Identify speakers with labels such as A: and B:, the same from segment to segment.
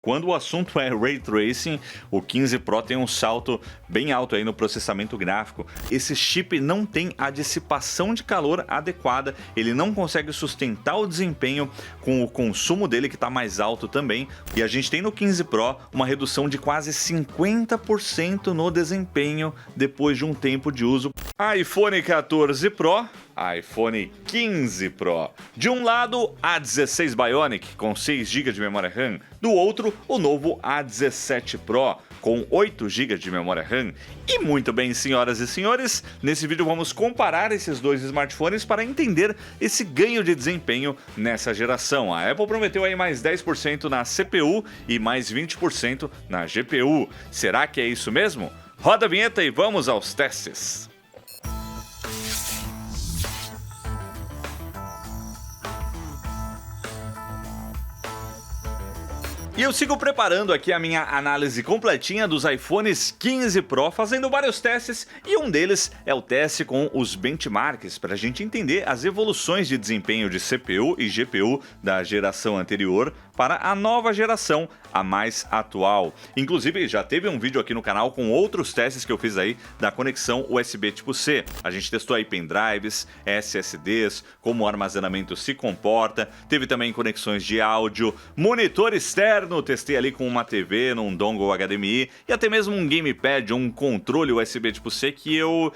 A: Quando o assunto é Ray Tracing, o 15 Pro tem um salto bem alto aí no processamento gráfico. Esse chip não tem a dissipação de calor adequada, ele não consegue sustentar o desempenho com o consumo dele que está mais alto também. E a gente tem no 15 Pro uma redução de quase 50% no desempenho depois de um tempo de uso. iPhone 14 Pro, iPhone 15 Pro. De um lado, A16 Bionic com 6 GB de memória RAM, do outro, o novo A17 Pro com 8 GB de memória RAM. E muito bem, senhoras e senhores, nesse vídeo vamos comparar esses dois smartphones para entender esse ganho de desempenho nessa geração. A Apple prometeu aí mais 10% na CPU e mais 20% na GPU. Será que é isso mesmo? Roda a vinheta e vamos aos testes. E eu sigo preparando aqui a minha análise completinha dos iPhones 15 Pro, fazendo vários testes, e um deles é o teste com os benchmarks, para a gente entender as evoluções de desempenho de CPU e GPU da geração anterior para a nova geração, a mais atual. Inclusive, já teve um vídeo aqui no canal com outros testes que eu fiz aí da conexão USB tipo C. A gente testou aí pendrives, SSDs, como o armazenamento se comporta, teve também conexões de áudio, monitor externo, testei ali com uma TV, num dongle HDMI, e até mesmo um gamepad, um controle USB tipo C que eu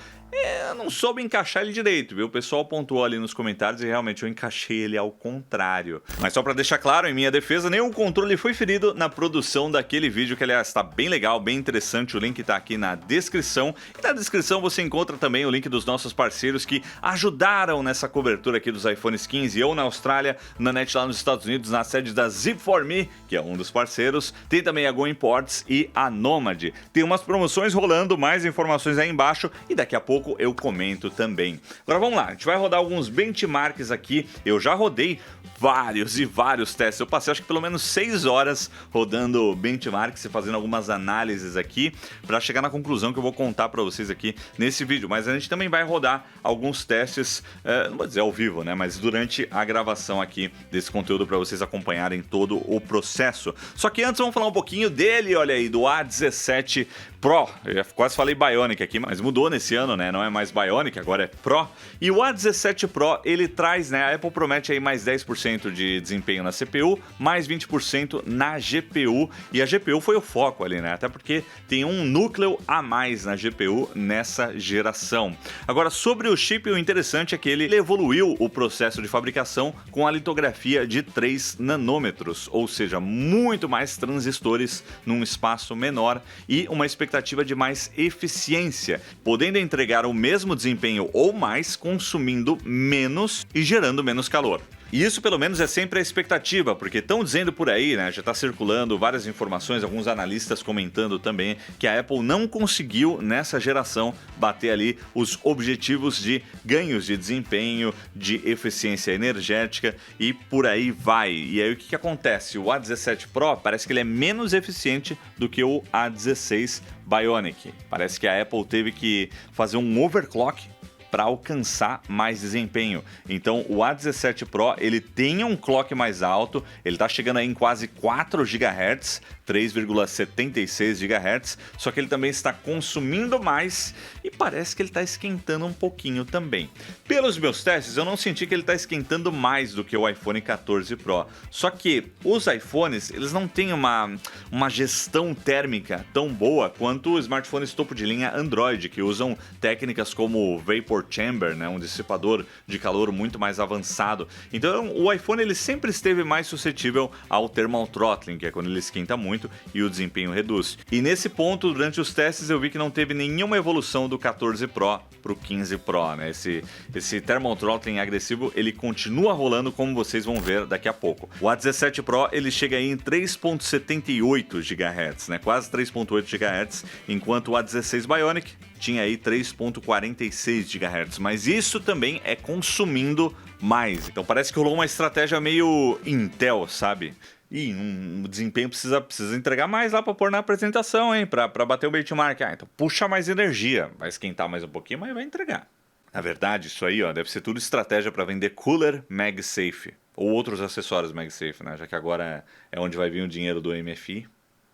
A: não soube encaixar ele direito, viu? O pessoal pontuou ali nos comentários e realmente eu encaixei ele ao contrário. Mas só pra deixar claro, em minha defesa, nenhum controle foi ferido na produção daquele vídeo, que aliás está bem legal, bem interessante. O link tá aqui na descrição. E na descrição você encontra também o link dos nossos parceiros que ajudaram nessa cobertura aqui dos iPhones 15. Eu na Austrália, na NET lá nos Estados Unidos, na sede da Zip4Me, que é um dos parceiros. Tem também a Go Imports e a Nomad. Tem umas promoções rolando, mais informações aí embaixo, e daqui a pouco eu comento também. Agora vamos lá, a gente vai rodar alguns benchmarks aqui. Eu já rodei vários e vários testes. Eu passei acho que pelo menos 6 horas rodando benchmarks e fazendo algumas análises aqui para chegar na conclusão que eu vou contar para vocês aqui nesse vídeo. Mas a gente também vai rodar alguns testes, não vou dizer ao vivo, né? Mas durante a gravação aqui desse conteúdo para vocês acompanharem todo o processo. Só que antes vamos falar um pouquinho dele, olha aí, do A17 Pro. Eu já quase falei Bionic aqui, mas mudou nesse ano, né? Não é mais Bionic, agora é Pro. E o A17 Pro, ele traz, né? A Apple promete aí mais 10% de desempenho na CPU, mais 20% na GPU. E a GPU foi o foco ali, né? Até porque tem um núcleo a mais na GPU nessa geração. Agora, sobre o chip, o interessante é que ele evoluiu o processo de fabricação com a litografia de 3 nanômetros, ou seja, muito mais transistores num espaço menor e uma expectativa de mais eficiência, podendo entregar o mesmo desempenho ou mais, consumindo menos e gerando menos calor. E isso pelo menos é sempre a expectativa, porque estão dizendo por aí, né, já está circulando várias informações, alguns analistas comentando também que a Apple não conseguiu nessa geração bater ali os objetivos de ganhos de desempenho, de eficiência energética e por aí vai. E aí o que acontece? O A17 Pro parece que ele é menos eficiente do que o A16 Bionic. Parece que a Apple teve que fazer um overclock para alcançar mais desempenho. Então o A17 Pro ele tem um clock mais alto, ele está chegando aí em quase 4 GHz, 3,76 GHz, só que ele também está consumindo mais e parece que ele está esquentando um pouquinho também. Pelos meus testes, eu não senti que ele está esquentando mais do que o iPhone 14 Pro, só que os iPhones, eles não têm uma gestão térmica tão boa quanto os smartphones topo de linha Android, que usam técnicas como Vapor Chamber, né, um dissipador de calor muito mais avançado. Então o iPhone ele sempre esteve mais suscetível ao thermal throttling, que é quando ele esquenta muito e o desempenho reduz. E nesse ponto, durante os testes, eu vi que não teve nenhuma evolução do 14 Pro para o 15 Pro, né? Esse thermal throttling agressivo, ele continua rolando, como vocês vão ver daqui a pouco. O A17 Pro, ele chega aí em 3.78 GHz, né? Quase 3.8 GHz, enquanto o A16 Bionic tinha aí 3.46 GHz, mas isso também é consumindo mais. Então parece que rolou uma estratégia meio Intel, sabe? E um desempenho precisa entregar mais lá para pôr na apresentação, hein? Para bater o benchmark. Então puxa mais energia, vai esquentar mais um pouquinho, mas vai entregar. Na verdade, isso aí, ó, deve ser tudo estratégia para vender cooler MagSafe. ou outros acessórios MagSafe, né? Já que agora é onde vai vir o dinheiro do MFI.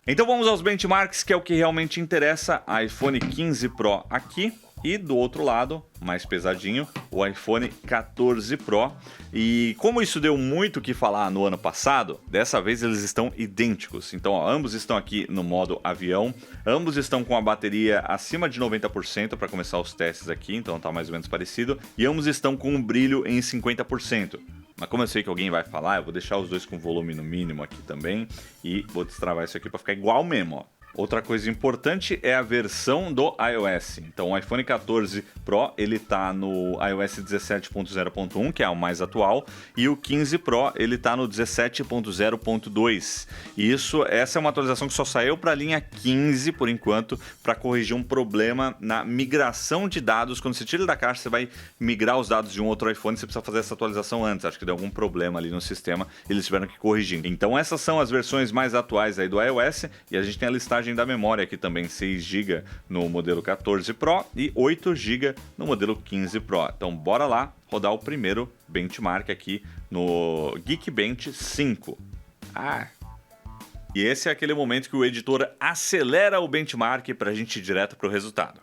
A: Então vamos aos benchmarks, que é o que realmente interessa. iPhone 15 Pro aqui. E do outro lado, mais pesadinho, o iPhone 14 Pro. E como isso deu muito o que falar no ano passado, dessa vez eles estão idênticos. Então, ó, ambos estão aqui no modo avião, ambos estão com a bateria acima de 90% para começar os testes aqui, então tá mais ou menos parecido. E ambos estão com um brilho em 50%. Mas como eu sei que alguém vai falar, eu vou deixar os dois com volume no mínimo aqui também. E vou destravar isso aqui para ficar igual mesmo, ó. Outra coisa importante é a versão do iOS. Então o iPhone 14 Pro ele tá no iOS 17.0.1, que é o mais atual, e o 15 Pro ele tá no 17.0.2. E essa é uma atualização que só saiu para a linha 15 por enquanto, para corrigir um problema na migração de dados. Quando você tira ele da caixa, você vai migrar os dados de um outro iPhone, você precisa fazer essa atualização antes. Acho que deu algum problema ali no sistema, eles tiveram que corrigir. Então essas são as versões mais atuais aí do iOS, e a gente tem a listagem da memória aqui também, 6 GB no modelo 14 Pro e 8 GB no modelo 15 Pro. Então bora lá rodar o primeiro benchmark aqui no Geekbench 5. E esse é aquele momento que o editor acelera o benchmark para a gente ir direto para o resultado.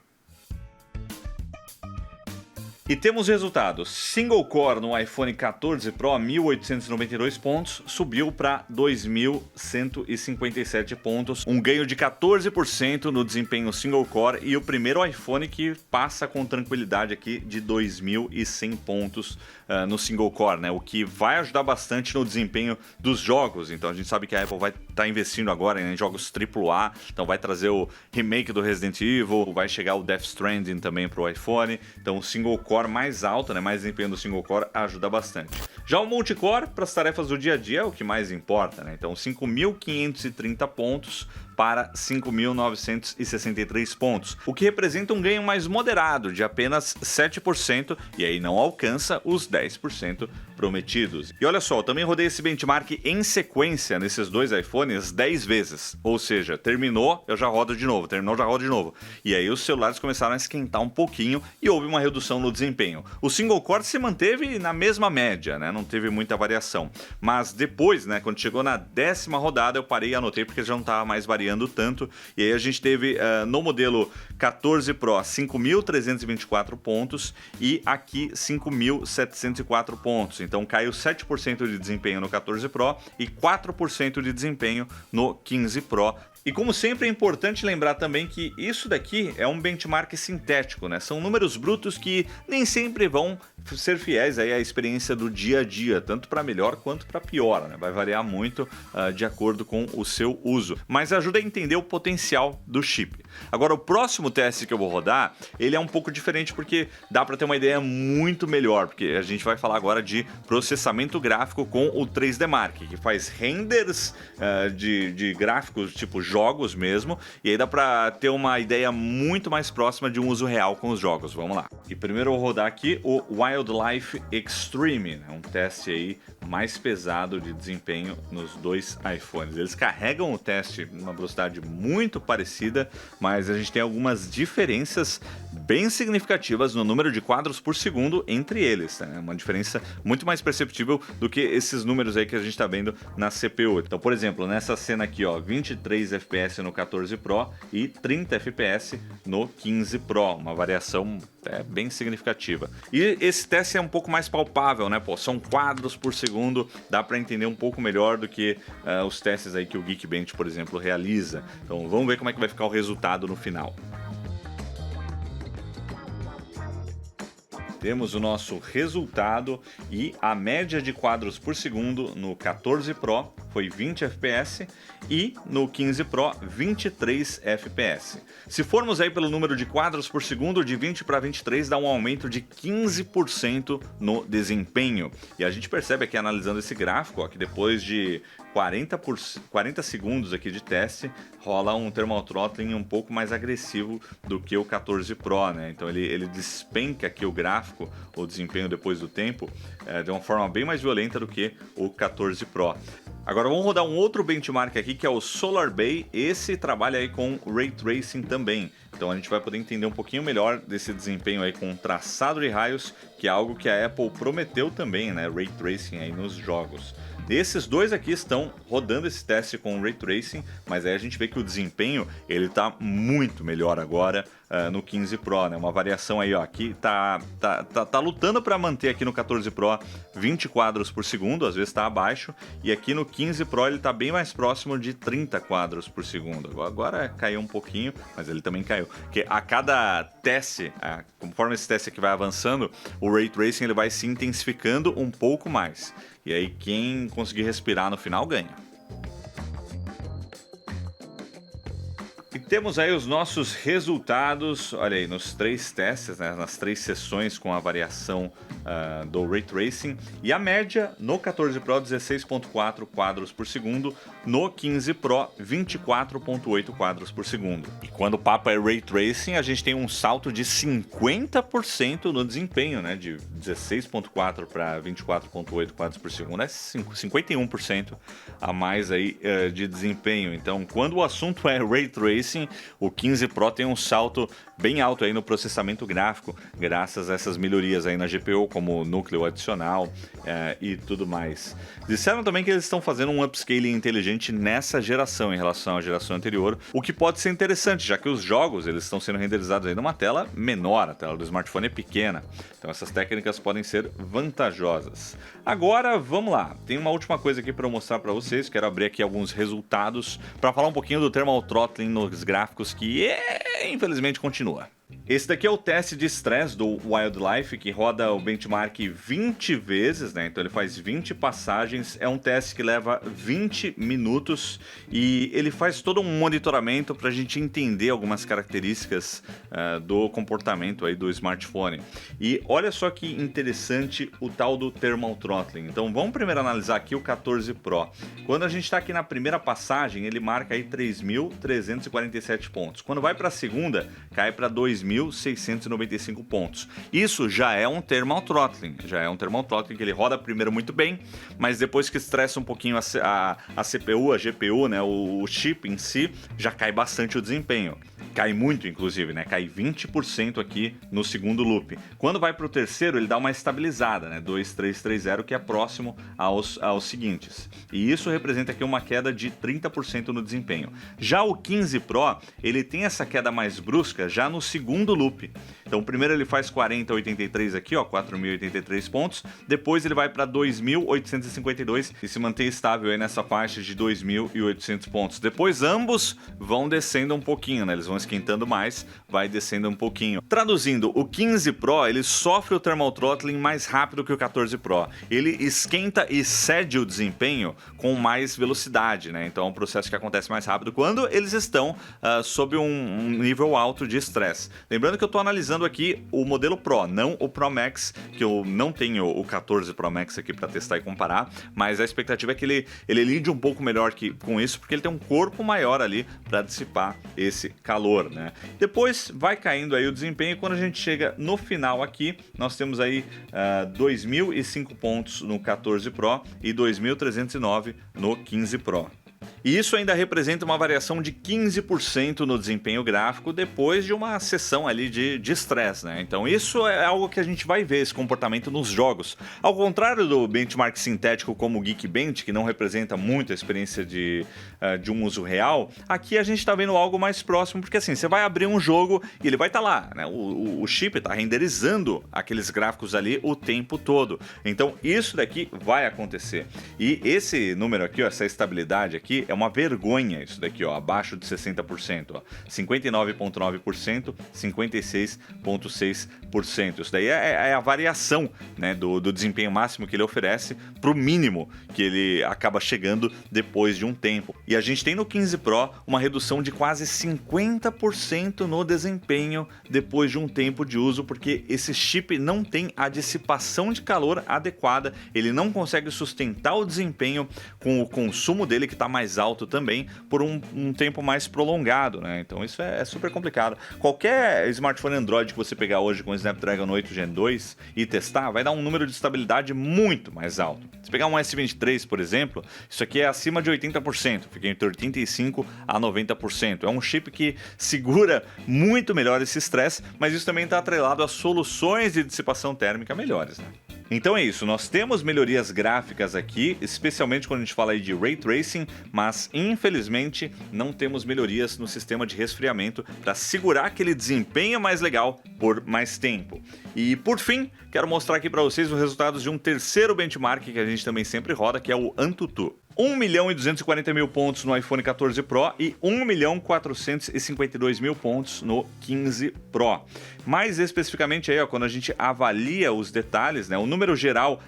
A: E temos resultados. Single Core no iPhone 14 Pro, 1.892 pontos, subiu para 2.157 pontos. Um ganho de 14% no desempenho Single Core e o primeiro iPhone que passa com tranquilidade aqui de 2.100 pontos no Single Core, né? O que vai ajudar bastante no desempenho dos jogos. Então a gente sabe que a Apple vai estar investindo agora em jogos AAA, então vai trazer o remake do Resident Evil, vai chegar o Death Stranding também para o iPhone. Então o Single Core mais alto, né, mais desempenho do Single Core ajuda bastante. Já o Multicore, para as tarefas do dia a dia, é o que mais importa, né? Então 5.530 pontos para 5.963 pontos, o que representa um ganho mais moderado de apenas 7%, e aí não alcança os 10% prometidos. E olha só, eu também rodei esse benchmark em sequência nesses dois iPhones 10 vezes, ou seja, terminou, eu já rodo de novo, terminou, já rodo de novo. E aí os celulares começaram a esquentar um pouquinho e houve uma redução no desempenho. O Single Core se manteve na mesma média, né? Não teve muita variação, mas depois, né, quando chegou na 10ª rodada, eu parei e anotei porque já não estava mais variando tanto, e aí a gente teve no modelo 14 Pro 5.324 pontos e aqui 5.704 pontos, então caiu 7% de desempenho no 14 Pro e 4% de desempenho no 15 Pro. E como sempre é importante lembrar também que isso daqui é um benchmark sintético, né? São números brutos que nem sempre vão ser fiéis aí à experiência do dia a dia, tanto para melhor quanto para pior, né? Vai variar muito de acordo com o seu uso, mas ajuda a entender o potencial do chip. Agora, o próximo teste que eu vou rodar, ele é um pouco diferente porque dá para ter uma ideia muito melhor, porque a gente vai falar agora de processamento gráfico com o 3D Mark, que faz renders de gráficos tipo jogos mesmo, e aí dá pra ter uma ideia muito mais próxima de um uso real com os jogos. Vamos lá. E primeiro eu vou rodar aqui o Wildlife Extreme, né? Um teste aí mais pesado de desempenho nos dois iPhones. Eles carregam o teste numa velocidade muito parecida, mas a gente tem algumas diferenças bem significativas no número de quadros por segundo entre eles, né? Uma diferença muito mais perceptível do que esses números aí que a gente está vendo na CPU. Então, por exemplo, nessa cena aqui, ó, 23 FPS no 14 Pro e 30 FPS no 15 Pro, uma variação bem significativa. E esse teste é um pouco mais palpável, né? Pô, são quadros por segundo, dá para entender um pouco melhor do que os testes aí que o Geekbench, por exemplo, realiza. Então, vamos ver como é que vai ficar o resultado no final. Temos o nosso resultado e a média de quadros por segundo no 14 Pro foi 20 FPS e no 15 Pro 23 FPS. Se formos aí pelo número de quadros por segundo, de 20 para 23 dá um aumento de 15% no desempenho. E a gente percebe aqui analisando esse gráfico, ó, que depois de 40 segundos aqui de teste, rola um thermal throttling um pouco mais agressivo do que o 14 Pro, né? Então ele despenca aqui o gráfico, o desempenho depois do tempo, de uma forma bem mais violenta do que o 14 Pro. Agora vamos rodar um outro benchmark aqui, que é o SolarBay. Esse trabalha aí com Ray Tracing também. Então a gente vai poder entender um pouquinho melhor desse desempenho aí com traçado de raios, que é algo que a Apple prometeu também, né? Ray Tracing aí nos jogos. Esses dois aqui estão rodando esse teste com Ray Tracing, mas aí a gente vê que o desempenho ele tá muito melhor agora no 15 Pro, né? Uma variação aí, ó, aqui tá lutando para manter aqui no 14 Pro 20 quadros por segundo, às vezes tá abaixo, e aqui no 15 Pro ele tá bem mais próximo de 30 quadros por segundo. Agora caiu um pouquinho, mas ele também caiu. Porque a cada teste, conforme esse teste aqui vai avançando, o Ray Tracing ele vai se intensificando um pouco mais. E aí quem conseguir respirar no final ganha. E temos aí os nossos resultados, olha aí, nos 3 testes, né, nas 3 sessões com a variação do Ray Tracing. E a média no 14 Pro 16.4 quadros por segundo, no 15 Pro 24.8 quadros por segundo. E quando o papo é Ray Tracing, a gente tem um salto de 50% no desempenho, né, de 16.4 para 24.8 quadros por segundo, é 51% a mais aí de desempenho. Então, quando o assunto é Ray Tracing, o 15 Pro tem um salto bem alto aí no processamento gráfico, graças a essas melhorias aí na GPU, como núcleo adicional e tudo mais. Disseram também que eles estão fazendo um upscaling inteligente nessa geração em relação à geração anterior, o que pode ser interessante, já que os jogos eles estão sendo renderizados aí numa tela menor, a tela do smartphone é pequena, então essas técnicas podem ser vantajosas. Agora, vamos lá, tem uma última coisa aqui para eu mostrar para vocês, quero abrir aqui alguns resultados para falar um pouquinho do thermal throttling nos gráficos, que infelizmente continua. Esse daqui é o teste de estresse do Wildlife, que roda o benchmark 20 vezes, né? Então ele faz 20 passagens, é um teste que leva 20 minutos e ele faz todo um monitoramento para a gente entender algumas características do comportamento aí do smartphone. E olha só que interessante o tal do thermal throttling. Então vamos primeiro analisar aqui o 14 Pro. Quando a gente está aqui na primeira passagem, ele marca aí 3.347 pontos. Quando vai para a segunda, cai para 2.695 pontos. Isso já é um thermal throttling, que ele roda primeiro muito bem, mas depois que estressa um pouquinho a CPU, a GPU, né, o chip em si, já cai bastante o desempenho. Cai muito, inclusive, né? Cai 20% aqui no segundo loop. Quando vai para o terceiro, ele dá uma estabilizada, né? 2.330, que é próximo aos seguintes. E isso representa aqui uma queda de 30% no desempenho. Já o 15 Pro, ele tem essa queda mais brusca já no segundo loop. Então, primeiro ele faz 40.83 aqui, ó, 4.083 pontos. Depois ele vai para 2.852 e se mantém estável aí nessa faixa de 2.800 pontos. Depois ambos vão descendo um pouquinho, né? Eles vão esquentando mais, vai descendo um pouquinho. Traduzindo, o 15 Pro, ele sofre o thermal throttling mais rápido que o 14 Pro. Ele esquenta e cede o desempenho com mais velocidade, né? Então é um processo que acontece mais rápido quando eles estão sob um nível alto de estresse. Lembrando que eu estou analisando aqui o modelo Pro, não o Pro Max, que eu não tenho o 14 Pro Max aqui para testar e comparar, mas a expectativa é que ele lide um pouco melhor com isso, porque ele tem um corpo maior ali para dissipar esse calor, né? Depois vai caindo aí o desempenho e quando a gente chega no final aqui, nós temos aí 2.005 pontos no 14 Pro e 2.309 no 15 Pro. E isso ainda representa uma variação de 15% no desempenho gráfico depois de uma sessão ali de estresse, né? Então isso é algo que a gente vai ver, esse comportamento nos jogos. Ao contrário do benchmark sintético como o Geekbench, que não representa muito a experiência de um uso real, aqui a gente está vendo algo mais próximo, porque assim, você vai abrir um jogo e ele vai estar lá, né? O chip está renderizando aqueles gráficos ali o tempo todo. Então isso daqui vai acontecer. E esse número aqui, ó, essa estabilidade aqui, é uma vergonha isso daqui, ó, abaixo de 60%, ó, 59,9%, 56,6%. Isso daí é a variação, né, do desempenho máximo que ele oferece para o mínimo que ele acaba chegando depois de um tempo. E a gente tem no 15 Pro uma redução de quase 50% no desempenho depois de um tempo de uso, porque esse chip não tem a dissipação de calor adequada, ele não consegue sustentar o desempenho com o consumo dele que está mais mais alto também por um tempo mais prolongado, né? Então isso é super complicado. Qualquer smartphone Android que você pegar hoje com o Snapdragon 8 Gen 2 e testar, vai dar um número de estabilidade muito mais alto. Se pegar um S23, por exemplo, isso aqui é acima de 80%, fica entre 85% a 90%. É um chip que segura muito melhor esse estresse, mas isso também está atrelado a soluções de dissipação térmica melhores, né? Então é isso, nós temos melhorias gráficas aqui, especialmente quando a gente fala aí de Ray Tracing, mas infelizmente não temos melhorias no sistema de resfriamento para segurar aquele desempenho mais legal por mais tempo. E por fim, quero mostrar aqui para vocês os resultados de um terceiro benchmark que a gente também sempre roda, que é o Antutu. 1.240.000 pontos no iPhone 14 Pro e 1.452.000 pontos no 15 Pro. Mais especificamente aí, ó, quando a gente avalia os detalhes, né, o número geral,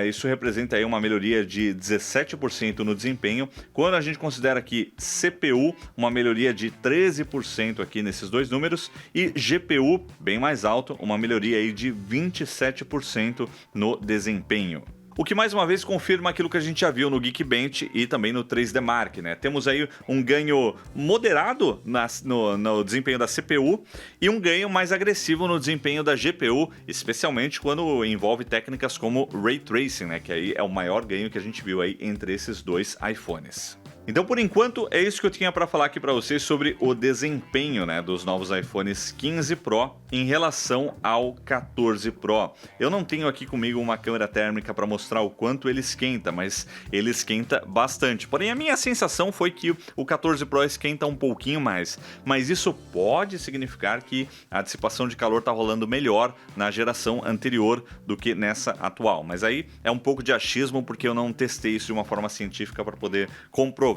A: isso representa aí uma melhoria de 17% no desempenho. Quando a gente considera aqui CPU, uma melhoria de 13% aqui nesses dois números, e GPU, bem mais alto, uma melhoria aí de 27% no desempenho. O que mais uma vez confirma aquilo que a gente já viu no Geekbench e também no 3D Mark, né? Temos aí um ganho moderado no desempenho da CPU e um ganho mais agressivo no desempenho da GPU, especialmente quando envolve técnicas como Ray Tracing, né? Que aí é o maior ganho que a gente viu aí entre esses dois iPhones. Então, por enquanto, é isso que eu tinha para falar aqui para vocês sobre o desempenho, né, dos novos iPhones 15 Pro em relação ao 14 Pro. Eu não tenho aqui comigo uma câmera térmica para mostrar o quanto ele esquenta, mas ele esquenta bastante. Porém, a minha sensação foi que o 14 Pro esquenta um pouquinho mais, mas isso pode significar que a dissipação de calor está rolando melhor na geração anterior do que nessa atual. Mas aí é um pouco de achismo, porque eu não testei isso de uma forma científica para poder comprovar,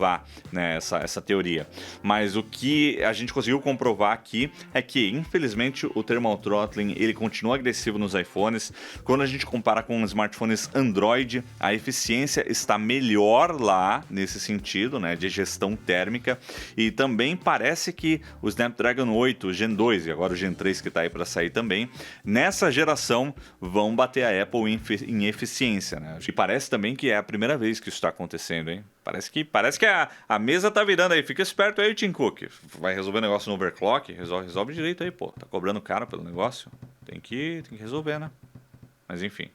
A: né, essa teoria. Mas o que a gente conseguiu comprovar aqui é que, infelizmente, o thermal throttling ele continua agressivo nos iPhones. Quando a gente compara com smartphones Android, a eficiência está melhor lá nesse sentido, né, de gestão térmica. E também parece que o Snapdragon 8 Gen 2 e agora o Gen 3 que está aí para sair também, nessa geração vão bater a Apple em eficiência, né? E parece também que é a primeira vez que isso está acontecendo, hein? Parece que a mesa tá virando aí. Fica esperto aí, Tim Cook. Vai resolver o negócio no overclock? Resolve direito aí, pô. Tá cobrando caro pelo negócio? Tem que resolver, né? Mas enfim.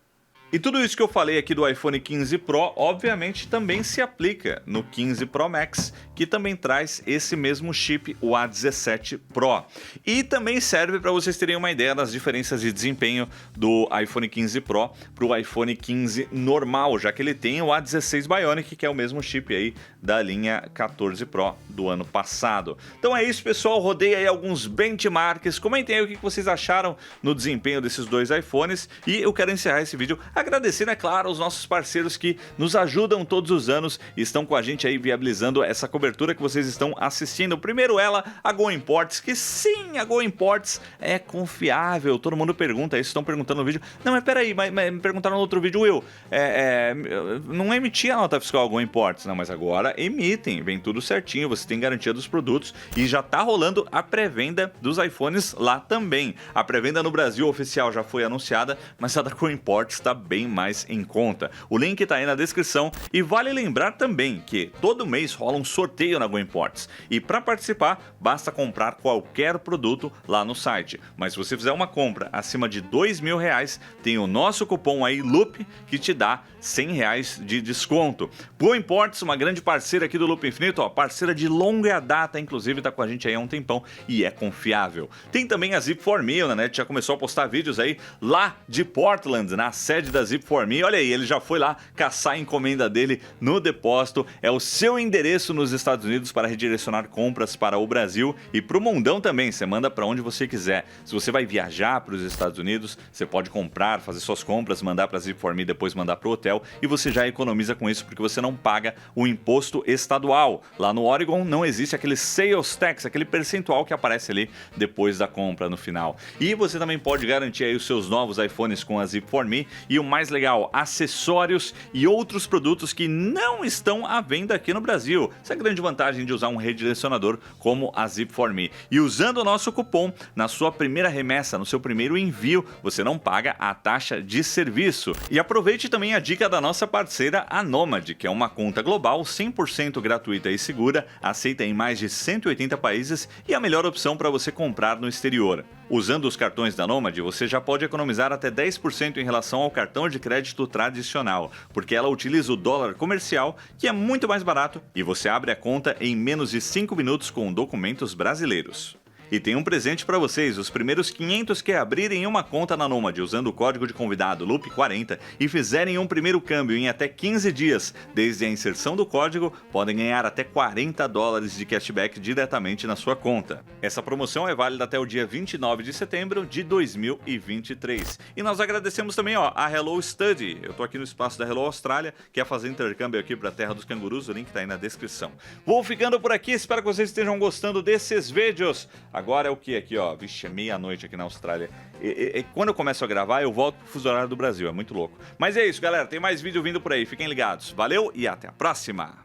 A: E tudo isso que eu falei aqui do iPhone 15 Pro, obviamente também se aplica no 15 Pro Max, que também traz esse mesmo chip, o A17 Pro. E também serve para vocês terem uma ideia das diferenças de desempenho do iPhone 15 Pro para o iPhone 15 normal, já que ele tem o A16 Bionic, que é o mesmo chip aí da linha 14 Pro do ano passado. Então é isso, pessoal. Rodei aí alguns benchmarks. Comentem aí o que vocês acharam no desempenho desses dois iPhones. E eu quero encerrar esse vídeo agradecendo, é claro, aos nossos parceiros que nos ajudam todos os anos e estão com a gente aí viabilizando essa cobertura que vocês estão assistindo. Primeiro ela, a Go Imports, que sim, a Go Imports é confiável. Todo mundo pergunta isso, estão perguntando no vídeo. Não, mas peraí, mas me perguntaram no outro vídeo, Will, não emitia a nota fiscal a Go Imports. Não, mas agora emitem, vem tudo certinho, você tem garantia dos produtos e já tá rolando a pré-venda dos iPhones lá também. A pré-venda no Brasil oficial já foi anunciada, mas a da Go Imports está bem mais em conta. O link tá aí na descrição e vale lembrar também que todo mês rola um sorteio na Go Imports e para participar basta comprar qualquer produto lá no site. Mas se você fizer uma compra acima de R$2.000, tem o nosso cupom aí Loop que te dá R$100 de desconto. Go Imports, uma grande parceira aqui do Loop Infinito, ó, parceira de longa data, inclusive tá com a gente aí há um tempão e é confiável. Tem também a Zip4Me, né? Já começou a postar vídeos aí lá de Portland, na sede da Zip4Me. Olha aí, ele já foi lá caçar a encomenda dele no depósito. É o seu endereço nos Estados Unidos para redirecionar compras para o Brasil e para o mundão também. Você manda para onde você quiser. Se você vai viajar para os Estados Unidos, você pode comprar, fazer suas compras, mandar para a Zip4Me, depois mandar para o hotel e você já economiza com isso porque você não paga o imposto estadual. Lá no Oregon não existe aquele sales tax, aquele percentual que aparece ali depois da compra no final. E você também pode garantir aí os seus novos iPhones com a Zip4Me e o mais legal, acessórios e outros produtos que não estão à venda aqui no Brasil. Essa é a grande vantagem de usar um redirecionador como a Zip4Me. E usando o nosso cupom, na sua primeira remessa, no seu primeiro envio, você não paga a taxa de serviço. E aproveite também a dica da nossa parceira, a Nomad, que é uma conta global 100% gratuita e segura, aceita em mais de 180 países e a melhor opção para você comprar no exterior. Usando os cartões da Nomad, você já pode economizar até 10% em relação ao cartão de crédito tradicional, porque ela utiliza o dólar comercial, que é muito mais barato, e você abre a conta em menos de 5 minutos com documentos brasileiros. E tem um presente para vocês, os primeiros 500 que abrirem uma conta na Nomad usando o código de convidado LOOP40 e fizerem um primeiro câmbio em até 15 dias, desde a inserção do código, podem ganhar até $40 de cashback diretamente na sua conta. Essa promoção é válida até o dia 29 de setembro de 2023. E nós agradecemos também a Hello Study, eu tô aqui no espaço da Hello Austrália, que é fazer intercâmbio aqui para a Terra dos Cangurus, o link tá aí na descrição. Vou ficando por aqui, espero que vocês estejam gostando desses vídeos. Agora é o que aqui, ó? Vixe, é meia-noite aqui na Austrália. E quando eu começo a gravar, eu volto pro fuso horário do Brasil. É muito louco. Mas é isso, galera. Tem mais vídeo vindo por aí. Fiquem ligados. Valeu e até a próxima!